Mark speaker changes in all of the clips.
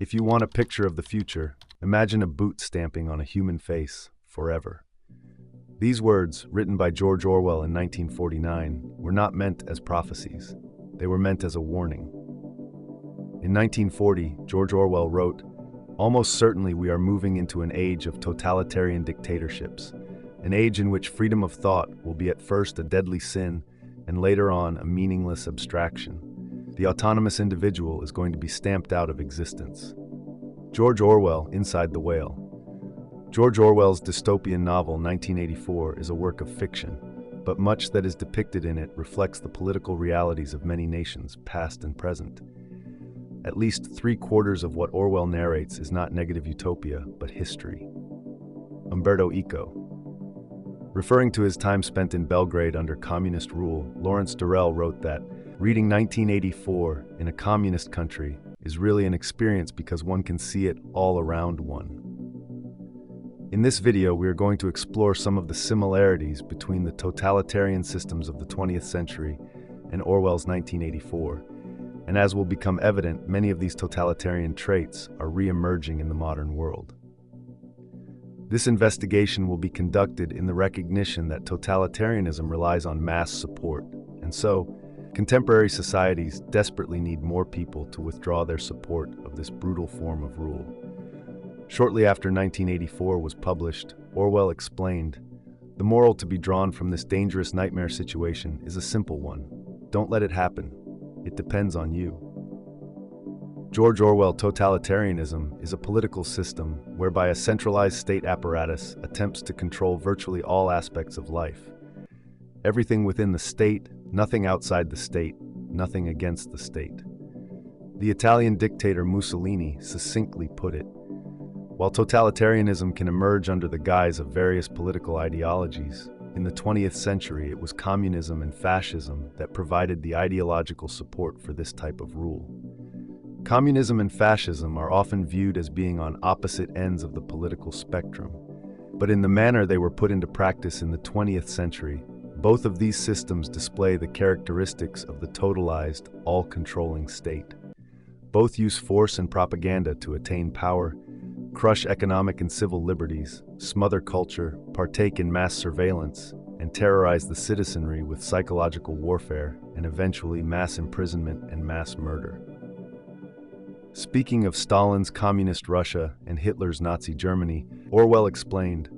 Speaker 1: If you want a picture of the future, imagine a boot stamping on a human face forever. These words, written by George Orwell in 1949, were not meant as prophecies. They were meant as a warning. In 1940, George Orwell wrote, "Almost certainly we are moving into an age of totalitarian dictatorships, an age in which freedom of thought will be at first a deadly sin and later on a meaningless abstraction. The autonomous individual is going to be stamped out of existence." George Orwell, Inside the Whale. George Orwell's dystopian novel 1984 is a work of fiction, but much that is depicted in it reflects the political realities of many nations, past and present. At least 3/4 of what Orwell narrates is not negative utopia, but history. Umberto Eco. Referring to his time spent in Belgrade under communist rule, Lawrence Durrell wrote that, "Reading 1984 in a communist country is really an experience because one can see it all around one." In this video, we are going to explore some of the similarities between the totalitarian systems of the 20th century and Orwell's 1984. And as will become evident, many of these totalitarian traits are re-emerging in the modern world. This investigation will be conducted in the recognition that totalitarianism relies on mass support, and so, contemporary societies desperately need more people to withdraw their support of this brutal form of rule. Shortly after 1984 was published, Orwell explained, "The moral to be drawn from this dangerous nightmare situation is a simple one. Don't let it happen. It depends on you." George Orwell totalitarianism is a political system whereby a centralized state apparatus attempts to control virtually all aspects of life. Everything within the state, nothing outside the state, nothing against the state. The Italian dictator Mussolini succinctly put it, "While totalitarianism can emerge under the guise of various political ideologies, in the 20th century it was communism and fascism that provided the ideological support for this type of rule." Communism and fascism are often viewed as being on opposite ends of the political spectrum, but in the manner they were put into practice in the 20th century, both of these systems display the characteristics of the totalized, all-controlling state. Both use force and propaganda to attain power, crush economic and civil liberties, smother culture, partake in mass surveillance, and terrorize the citizenry with psychological warfare and eventually mass imprisonment and mass murder. Speaking of Stalin's communist Russia and Hitler's Nazi Germany, Orwell explained,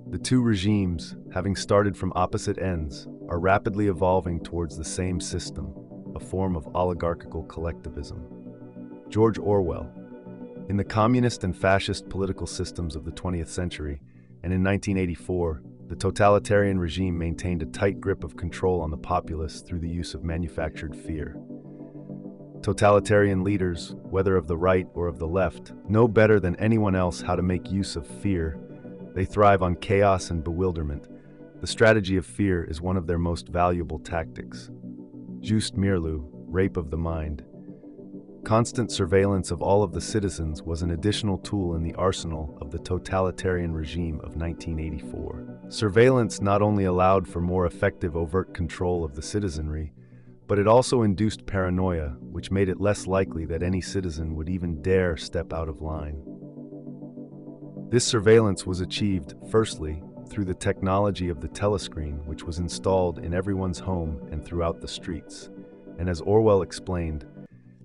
Speaker 1: "The two regimes, having started from opposite ends, are rapidly evolving towards the same system, a form of oligarchical collectivism." George Orwell. In the communist and fascist political systems of the 20th century, and in 1984, the totalitarian regime maintained a tight grip of control on the populace through the use of manufactured fear. Totalitarian leaders, whether of the right or of the left, know better than anyone else how to make use of fear. They thrive on chaos and bewilderment. The strategy of fear is one of their most valuable tactics. Just Mirlu, Rape of the Mind. Constant surveillance of all of the citizens was an additional tool in the arsenal of the totalitarian regime of 1984. Surveillance not only allowed for more effective overt control of the citizenry, but it also induced paranoia, which made it less likely that any citizen would even dare step out of line. This surveillance was achieved, firstly, through the technology of the telescreen, which was installed in everyone's home and throughout the streets. And as Orwell explained,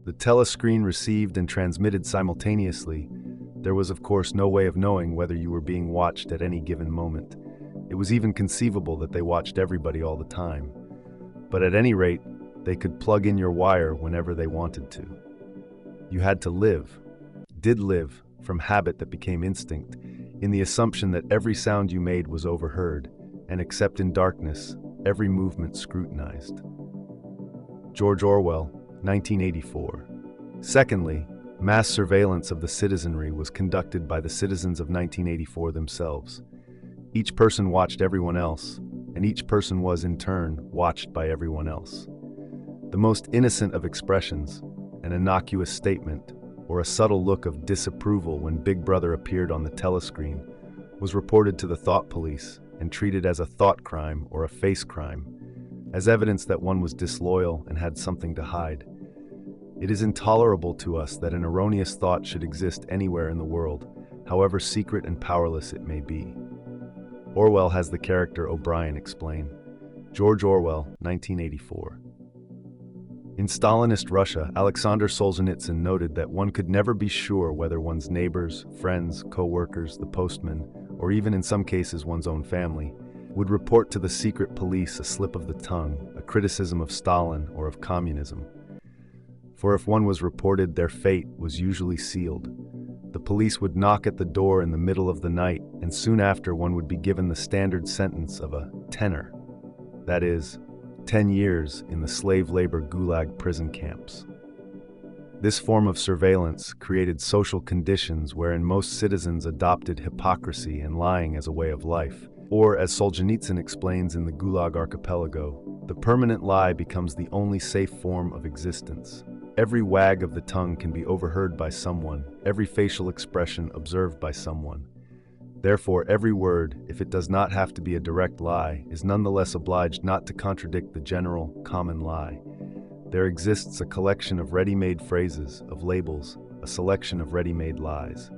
Speaker 1: the telescreen received and transmitted simultaneously. There was, of course, no way of knowing whether you were being watched at any given moment. It was even conceivable that they watched everybody all the time. But at any rate, they could plug in your wire whenever they wanted to. You had to live, did live, from habit that became instinct, in the assumption that every sound you made was overheard, and except in darkness, every movement scrutinized. George Orwell, 1984. Secondly, mass surveillance of the citizenry was conducted by the citizens of 1984 themselves. Each person watched everyone else, and each person was, in turn, watched by everyone else. The most innocent of expressions, an innocuous statement, or a subtle look of disapproval when Big Brother appeared on the telescreen, was reported to the thought police and treated as a thought crime or a face crime, as evidence that one was disloyal and had something to hide. It is intolerable to us that an erroneous thought should exist anywhere in the world, however secret and powerless it may be. Orwell has the character O'Brien explain. George Orwell, 1984. In Stalinist Russia, Alexander Solzhenitsyn noted that one could never be sure whether one's neighbors, friends, co-workers, the postman, or even in some cases one's own family, would report to the secret police a slip of the tongue, a criticism of Stalin or of communism. For if one was reported, their fate was usually sealed. The police would knock at the door in the middle of the night, and soon after one would be given the standard sentence of a tenor. That is, 10 years in the slave labor gulag prison camps. This form of surveillance created social conditions wherein most citizens adopted hypocrisy and lying as a way of life. Or, as Solzhenitsyn explains in the Gulag Archipelago, the permanent lie becomes the only safe form of existence. Every wag of the tongue can be overheard by someone, every facial expression observed by someone. Therefore, every word, if it does not have to be a direct lie, is nonetheless obliged not to contradict the general, common lie. There exists a collection of ready-made phrases, of labels, a selection of ready-made lies.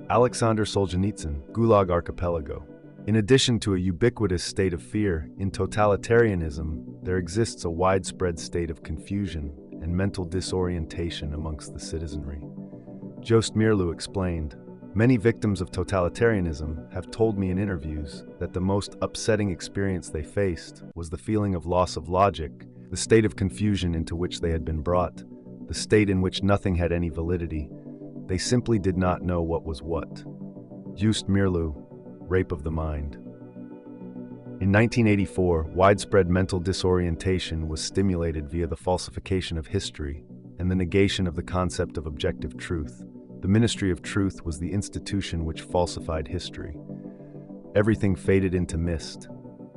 Speaker 1: Alexander Solzhenitsyn, Gulag Archipelago. In addition to a ubiquitous state of fear, in totalitarianism, there exists a widespread state of confusion and mental disorientation amongst the citizenry. Jost Mirlu explained, "Many victims of totalitarianism have told me in interviews that the most upsetting experience they faced was the feeling of loss of logic, the state of confusion into which they had been brought, the state in which nothing had any validity. They simply did not know what was what." Jost Mirlu, Rape of the Mind. In 1984, widespread mental disorientation was stimulated via the falsification of history and the negation of the concept of objective truth. The Ministry of Truth was the institution which falsified history. Everything faded into mist.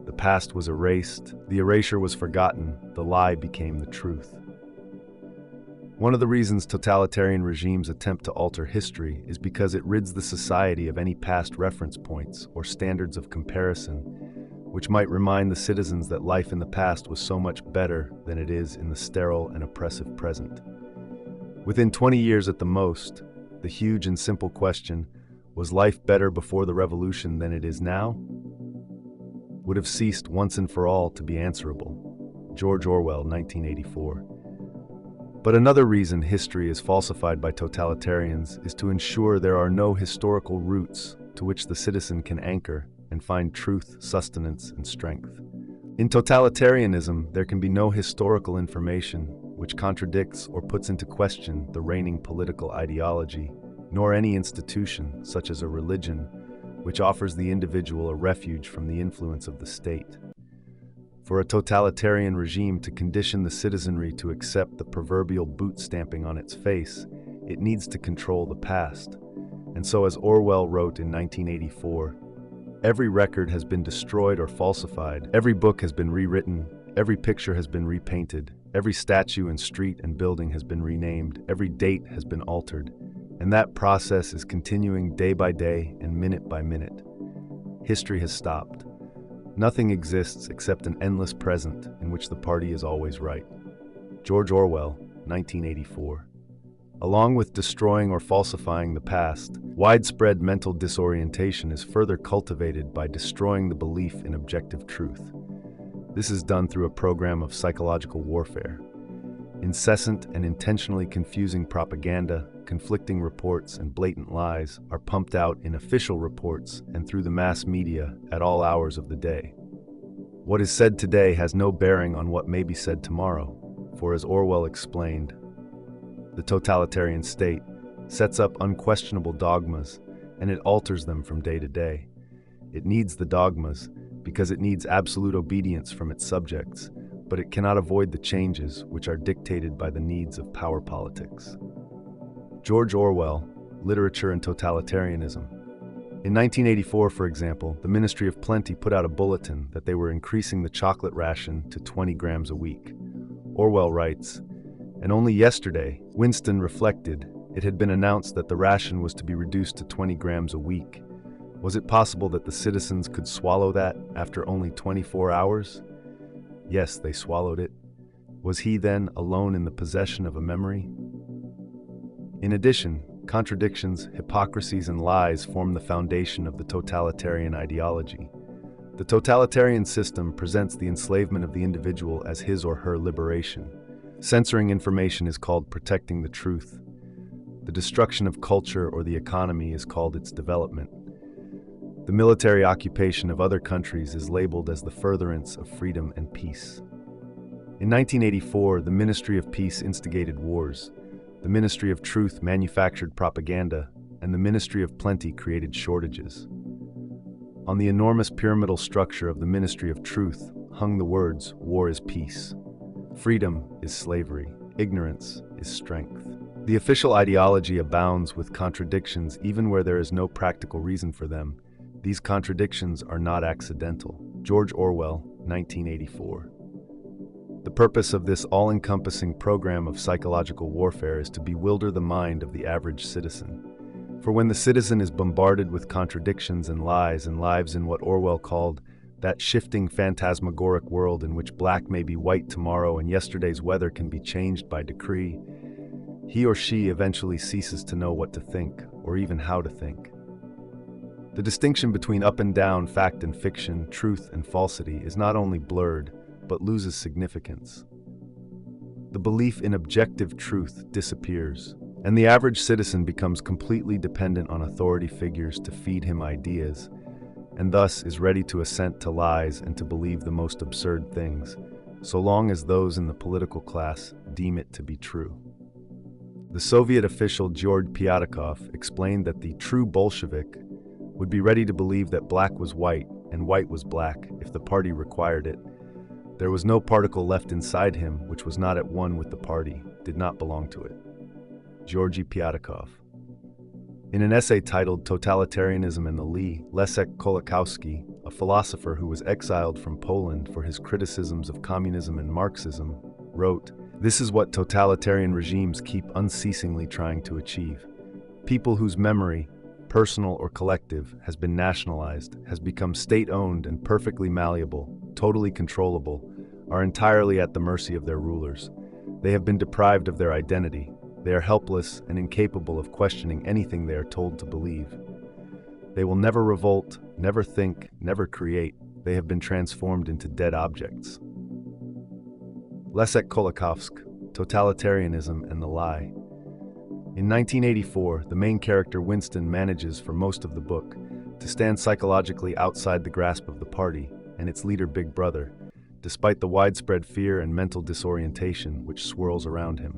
Speaker 1: The past was erased, the erasure was forgotten, the lie became the truth. One of the reasons totalitarian regimes attempt to alter history is because it rids the society of any past reference points or standards of comparison, which might remind the citizens that life in the past was so much better than it is in the sterile and oppressive present. Within 20 years at the most, the huge and simple question, was life better before the revolution than it is now? Would have ceased once and for all to be answerable. George Orwell, 1984. But another reason history is falsified by totalitarians is to ensure there are no historical roots to which the citizen can anchor and find truth, sustenance, and strength. In totalitarianism, there can be no historical information which contradicts or puts into question the reigning political ideology, nor any institution, such as a religion, which offers the individual a refuge from the influence of the state. For a totalitarian regime to condition the citizenry to accept the proverbial boot stamping on its face, it needs to control the past. And so, as Orwell wrote in 1984, every record has been destroyed or falsified, every book has been rewritten, every picture has been repainted, every statue and street and building has been renamed, every date has been altered, and that process is continuing day by day and minute by minute. History has stopped. Nothing exists except an endless present in which the party is always right. George Orwell, 1984. Along with destroying or falsifying the past, widespread mental disorientation is further cultivated by destroying the belief in objective truth. This is done through a program of psychological warfare. Incessant and intentionally confusing propaganda, conflicting reports, and blatant lies are pumped out in official reports and through the mass media at all hours of the day. What is said today has no bearing on what may be said tomorrow, for as Orwell explained, the totalitarian state sets up unquestionable dogmas, and it alters them from day to day. It needs the dogmas because it needs absolute obedience from its subjects, but it cannot avoid the changes which are dictated by the needs of power politics. George Orwell, Literature and Totalitarianism. In 1984, for example, the Ministry of Plenty put out a bulletin that they were increasing the chocolate ration to 20 grams a week. Orwell writes, "And only yesterday, Winston reflected, it had been announced that the ration was to be reduced to 20 grams a week. Was it possible that the citizens could swallow that after only 24 hours? Yes, they swallowed it. Was he then alone in the possession of a memory? In addition, contradictions, hypocrisies, and lies form the foundation of the totalitarian ideology. The totalitarian system presents the enslavement of the individual as his or her liberation. Censoring information is called protecting the truth. The destruction of culture or the economy is called its development. The military occupation of other countries is labeled as the furtherance of freedom and peace. In 1984, the Ministry of Peace instigated wars. The Ministry of Truth manufactured propaganda, and the Ministry of Plenty created shortages. On the enormous pyramidal structure of the Ministry of Truth hung the words, "War is peace. Freedom is slavery. Ignorance is strength." The official ideology abounds with contradictions even where there is no practical reason for them. These contradictions are not accidental. George Orwell, 1984. The purpose of this all-encompassing program of psychological warfare is to bewilder the mind of the average citizen. For when the citizen is bombarded with contradictions and lies and lives in what Orwell called that shifting phantasmagoric world in which black may be white tomorrow and yesterday's weather can be changed by decree, he or she eventually ceases to know what to think or even how to think. The distinction between up and down, fact and fiction, truth and falsity is not only blurred, but loses significance. The belief in objective truth disappears, and the average citizen becomes completely dependent on authority figures to feed him ideas, and thus is ready to assent to lies and to believe the most absurd things, so long as those in the political class deem it to be true. The Soviet official George Pyatakov explained that the true Bolshevik would be ready to believe that black was white and white was black if the party required it. There was no particle left inside him which was not at one with the party, did not belong to it. Georgy Pyatakov. In an essay titled Totalitarianism and the Lee, Leszek Kolakowski, a philosopher who was exiled from Poland for his criticisms of communism and Marxism, wrote, "This is what totalitarian regimes keep unceasingly trying to achieve. People whose memory, personal or collective, has been nationalized, has become state-owned and perfectly malleable, totally controllable, are entirely at the mercy of their rulers. They have been deprived of their identity. They are helpless and incapable of questioning anything they are told to believe. They will never revolt, never think, never create. They have been transformed into dead objects." Leszek Kolakowski, Totalitarianism and the Lie. In 1984, the main character Winston manages, for most of the book, to stand psychologically outside the grasp of the party and its leader Big Brother, despite the widespread fear and mental disorientation which swirls around him.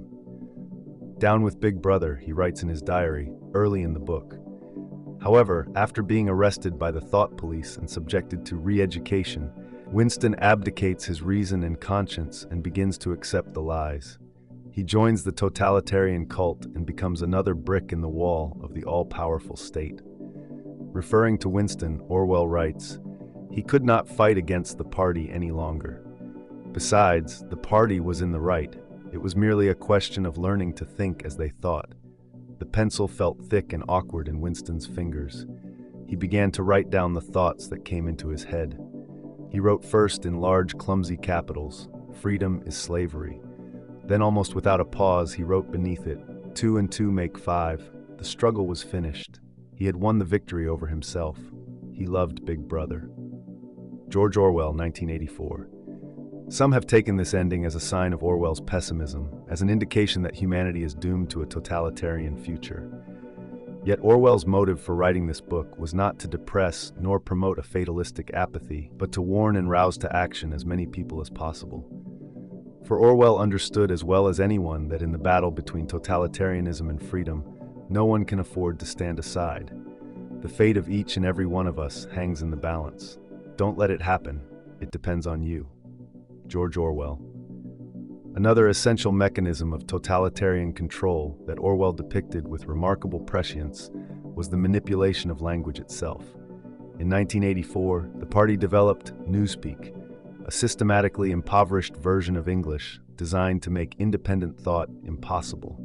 Speaker 1: "Down with Big Brother," he writes in his diary, early in the book. However, after being arrested by the thought police and subjected to re-education, Winston abdicates his reason and conscience and begins to accept the lies. He joins the totalitarian cult and becomes another brick in the wall of the all-powerful state. Referring to Winston, Orwell writes, "He could not fight against the party any longer. Besides, the party was in the right. It was merely a question of learning to think as they thought." The pencil felt thick and awkward in Winston's fingers. He began to write down the thoughts that came into his head. He wrote first in large, clumsy capitals, "Freedom is slavery." Then, almost without a pause, he wrote beneath it, "2 and 2 make 5. The struggle was finished. He had won the victory over himself. He loved Big Brother." George Orwell, 1984. Some have taken this ending as a sign of Orwell's pessimism, as an indication that humanity is doomed to a totalitarian future. Yet Orwell's motive for writing this book was not to depress nor promote a fatalistic apathy, but to warn and rouse to action as many people as possible. For Orwell understood as well as anyone that in the battle between totalitarianism and freedom, no one can afford to stand aside. The fate of each and every one of us hangs in the balance. Don't let it happen. It depends on you. George Orwell. Another essential mechanism of totalitarian control that Orwell depicted with remarkable prescience was the manipulation of language itself. In 1984, the party developed Newspeak, a systematically impoverished version of English designed to make independent thought impossible.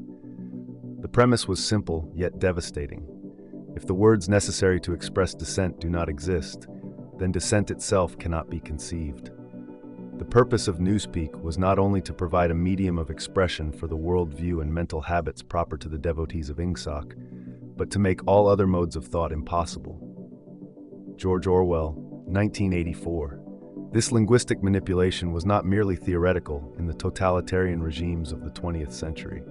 Speaker 1: The premise was simple yet devastating. If the words necessary to express dissent do not exist, then dissent itself cannot be conceived. The purpose of Newspeak was not only to provide a medium of expression for the worldview and mental habits proper to the devotees of Ingsoc, but to make all other modes of thought impossible. George Orwell, 1984. This linguistic manipulation was not merely theoretical in the totalitarian regimes of the 20th century.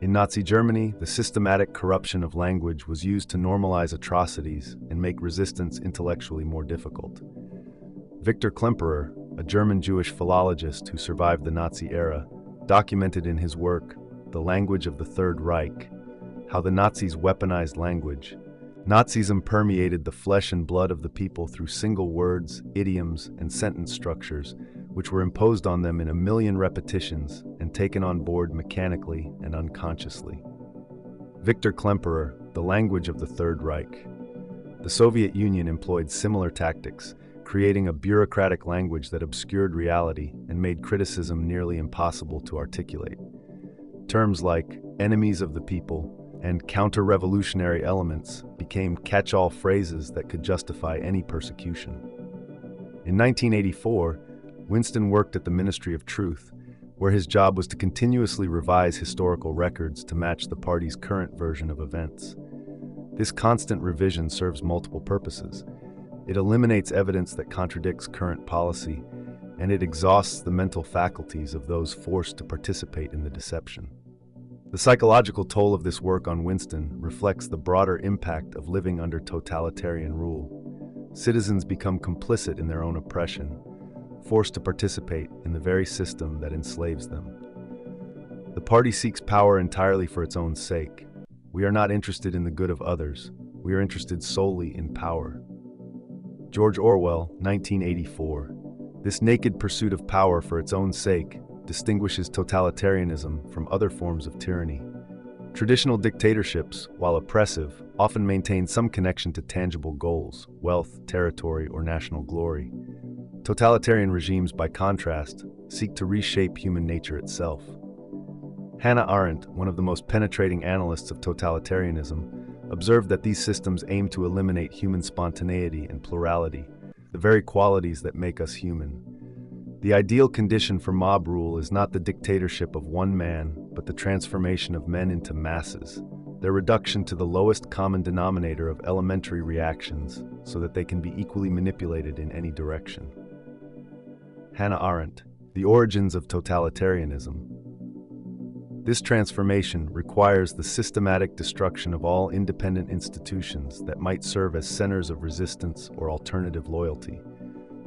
Speaker 1: In Nazi Germany, the systematic corruption of language was used to normalize atrocities and make resistance intellectually more difficult. Victor Klemperer, a German Jewish philologist who survived the Nazi era, documented in his work, The Language of the Third Reich, how the Nazis weaponized language. Nazism permeated the flesh and blood of the people through single words, idioms, and sentence structures, which were imposed on them in a million repetitions and taken on board mechanically and unconsciously. Victor Klemperer, The Language of the Third Reich. The Soviet Union employed similar tactics, creating a bureaucratic language that obscured reality and made criticism nearly impossible to articulate. Terms like enemies of the people and counter-revolutionary elements became catch-all phrases that could justify any persecution. In 1984, Winston worked at the Ministry of Truth, where his job was to continuously revise historical records to match the party's current version of events. This constant revision serves multiple purposes. It eliminates evidence that contradicts current policy, and it exhausts the mental faculties of those forced to participate in the deception. The psychological toll of this work on Winston reflects the broader impact of living under totalitarian rule. Citizens become complicit in their own oppression, forced to participate in the very system that enslaves them. The party seeks power entirely for its own sake. We are not interested in the good of others. We are interested solely in power. George Orwell, 1984. This naked pursuit of power for its own sake distinguishes totalitarianism from other forms of tyranny. Traditional dictatorships, while oppressive, often maintain some connection to tangible goals, wealth, territory, or national glory. Totalitarian regimes, by contrast, seek to reshape human nature itself. Hannah Arendt, one of the most penetrating analysts of totalitarianism, observed that these systems aim to eliminate human spontaneity and plurality, the very qualities that make us human. The ideal condition for mob rule is not the dictatorship of one man, but the transformation of men into masses, their reduction to the lowest common denominator of elementary reactions, so that they can be equally manipulated in any direction. Hannah Arendt, The Origins of Totalitarianism. This transformation requires the systematic destruction of all independent institutions that might serve as centers of resistance or alternative loyalty.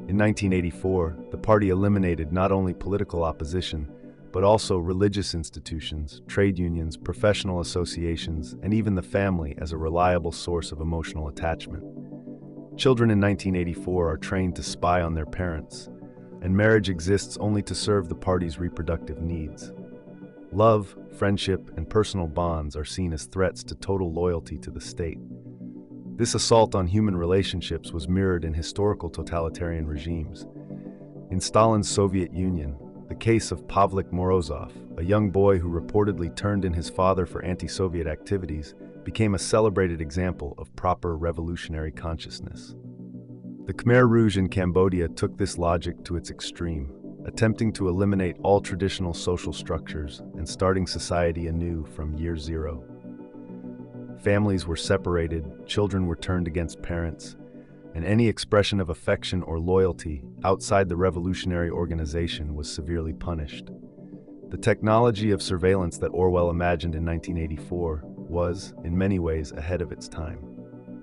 Speaker 1: In 1984, the party eliminated not only political opposition, but also religious institutions, trade unions, professional associations, and even the family as a reliable source of emotional attachment. Children in 1984 are trained to spy on their parents, and marriage exists only to serve the party's reproductive needs. Love, friendship, and personal bonds are seen as threats to total loyalty to the state. This assault on human relationships was mirrored in historical totalitarian regimes. In Stalin's Soviet Union, the case of Pavlik Morozov, a young boy who reportedly turned in his father for anti-Soviet activities, became a celebrated example of proper revolutionary consciousness. The Khmer Rouge in Cambodia took this logic to its extreme, attempting to eliminate all traditional social structures and starting society anew from year zero. Families were separated, children were turned against parents, and any expression of affection or loyalty outside the revolutionary organization was severely punished. The technology of surveillance that Orwell imagined in 1984 was, in many ways, ahead of its time.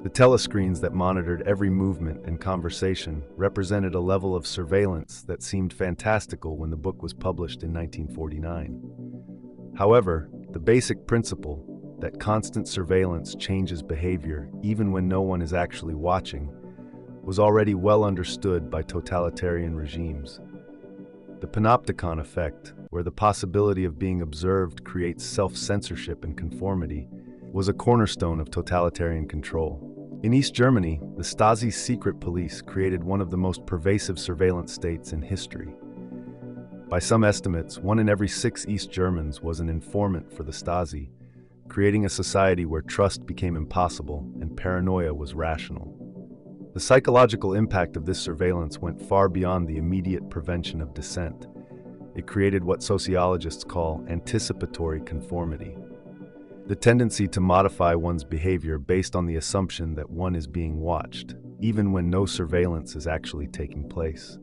Speaker 1: The telescreens that monitored every movement and conversation represented a level of surveillance that seemed fantastical when the book was published in 1949. However, the basic principle that constant surveillance changes behavior even when no one is actually watching was already well understood by totalitarian regimes. The panopticon effect, where the possibility of being observed creates self-censorship and conformity, was a cornerstone of totalitarian control. In East Germany, the Stasi's secret police created one of the most pervasive surveillance states in history. By some estimates, 1 in every 6 East Germans was an informant for the Stasi, creating a society where trust became impossible and paranoia was rational. The psychological impact of this surveillance went far beyond the immediate prevention of dissent. It created what sociologists call anticipatory conformity, the tendency to modify one's behavior based on the assumption that one is being watched, even when no surveillance is actually taking place.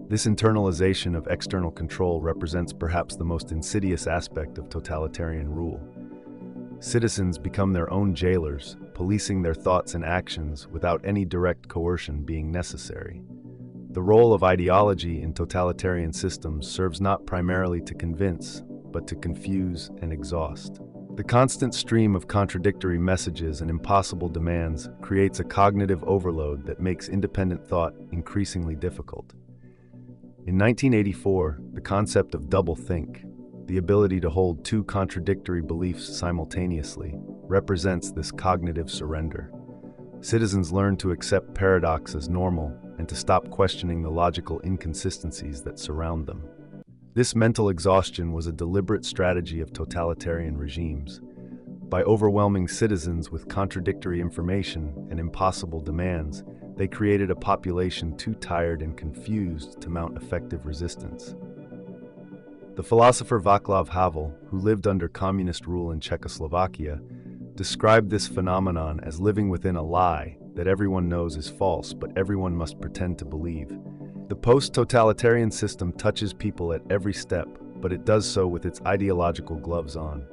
Speaker 1: This internalization of external control represents perhaps the most insidious aspect of totalitarian rule. Citizens become their own jailers, policing their thoughts and actions without any direct coercion being necessary. The role of ideology in totalitarian systems serves not primarily to convince, but to confuse and exhaust. The constant stream of contradictory messages and impossible demands creates a cognitive overload that makes independent thought increasingly difficult. In 1984, the concept of doublethink, the ability to hold two contradictory beliefs simultaneously, represents this cognitive surrender. Citizens learn to accept paradox as normal and to stop questioning the logical inconsistencies that surround them. This mental exhaustion was a deliberate strategy of totalitarian regimes. By overwhelming citizens with contradictory information and impossible demands, they created a population too tired and confused to mount effective resistance. The philosopher Václav Havel, who lived under communist rule in Czechoslovakia, described this phenomenon as living within a lie that everyone knows is false, but everyone must pretend to believe. The post-totalitarian system touches people at every step, but it does so with its ideological gloves on.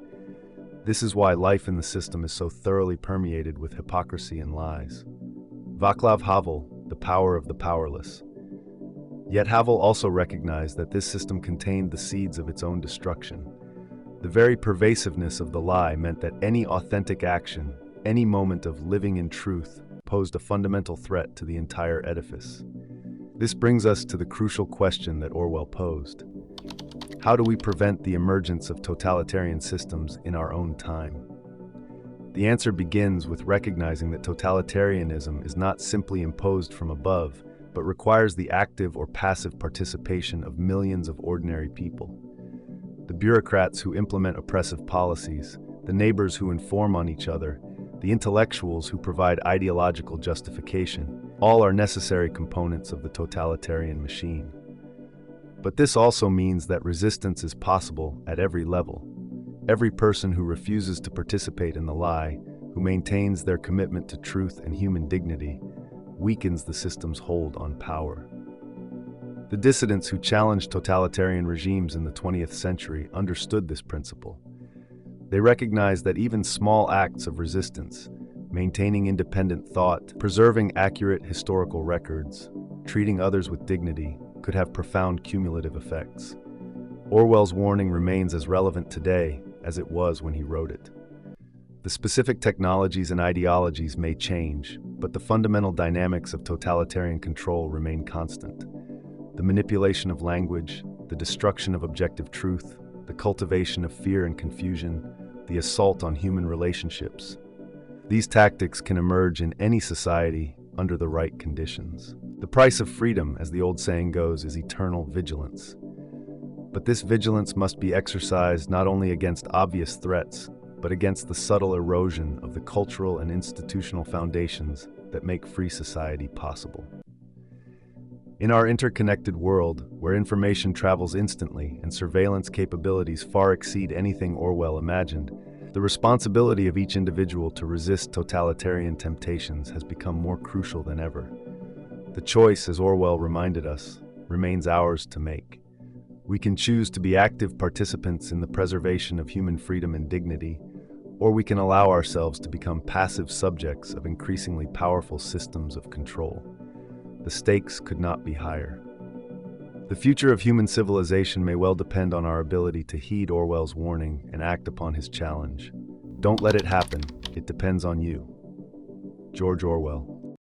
Speaker 1: This is why life in the system is so thoroughly permeated with hypocrisy and lies. Václav Havel, The Power of the Powerless. Yet Havel also recognized that this system contained the seeds of its own destruction. The very pervasiveness of the lie meant that any authentic action, any moment of living in truth, posed a fundamental threat to the entire edifice. This brings us to the crucial question that Orwell posed. How do we prevent the emergence of totalitarian systems in our own time? The answer begins with recognizing that totalitarianism is not simply imposed from above, but requires the active or passive participation of millions of ordinary people. The bureaucrats who implement oppressive policies, the neighbors who inform on each other, the intellectuals who provide ideological justification, all are necessary components of the totalitarian machine. But this also means that resistance is possible at every level. Every person who refuses to participate in the lie, who maintains their commitment to truth and human dignity, weakens the system's hold on power. The dissidents who challenged totalitarian regimes in the 20th century understood this principle. They recognized that even small acts of resistance, maintaining independent thought, preserving accurate historical records, treating others with dignity, could have profound cumulative effects. Orwell's warning remains as relevant today as it was when he wrote it. The specific technologies and ideologies may change, but the fundamental dynamics of totalitarian control remain constant. The manipulation of language, the destruction of objective truth, the cultivation of fear and confusion, the assault on human relationships. These tactics can emerge in any society under the right conditions. The price of freedom, as the old saying goes, is eternal vigilance. But this vigilance must be exercised not only against obvious threats, but against the subtle erosion of the cultural and institutional foundations that make free society possible. In our interconnected world, where information travels instantly and surveillance capabilities far exceed anything Orwell imagined, the responsibility of each individual to resist totalitarian temptations has become more crucial than ever. The choice, as Orwell reminded us, remains ours to make. We can choose to be active participants in the preservation of human freedom and dignity, or we can allow ourselves to become passive subjects of increasingly powerful systems of control. The stakes could not be higher. The future of human civilization may well depend on our ability to heed Orwell's warning and act upon his challenge. Don't let it happen. It depends on you. George Orwell.